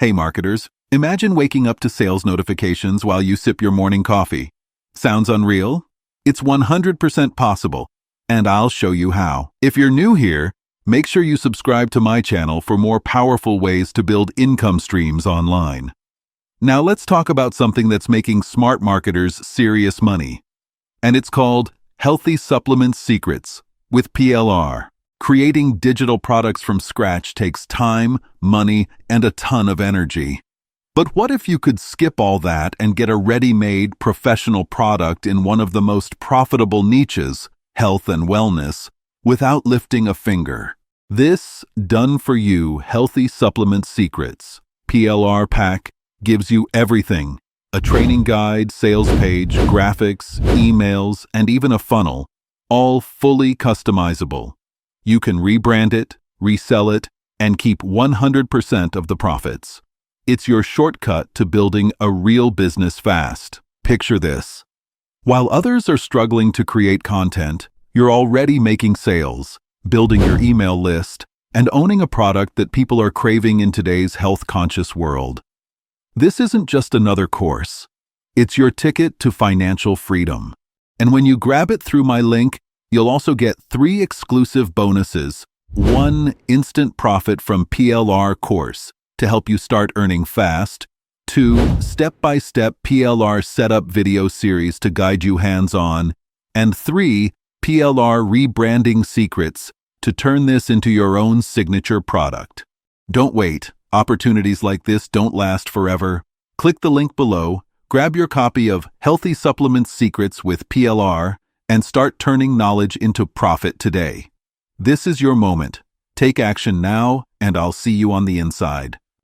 Hey marketers, imagine waking up to sales notifications while you sip your morning coffee. Sounds unreal? It's 100% possible, and I'll show you how. If you're new here, make sure you subscribe to my channel for more powerful ways to build income streams online. Now let's talk about something that's making smart marketers serious money. And it's called Healthy Supplement Secrets with PLR. Creating digital products from scratch takes time, money, and a ton of energy. But what if you could skip all that and get a ready-made professional product in one of the most profitable niches, health and wellness, without lifting a finger? This done-for-you Healthy Supplement Secrets PLR pack gives you everything: a training guide, sales page, graphics, emails, and even a funnel, all fully customizable. You can rebrand it, resell it, and keep 100% of the profits. It's your shortcut to building a real business fast. Picture this. While others are struggling to create content, you're already making sales, building your email list, and owning a product that people are craving in today's health-conscious world. This isn't just another course. It's your ticket to financial freedom. And when you grab it through my link, you'll also get 3 exclusive bonuses: 1 instant profit from PLR course to help you start earning fast, 2 step-by-step PLR setup video series to guide you hands-on, and 3 PLR rebranding secrets to turn this into your own signature product. Don't wait. Opportunities like this don't last forever. Click the link below, grab your copy of Healthy Supplement Secrets with PLR, and start turning knowledge into profit today. This is your moment. Take action now, and I'll see you on the inside.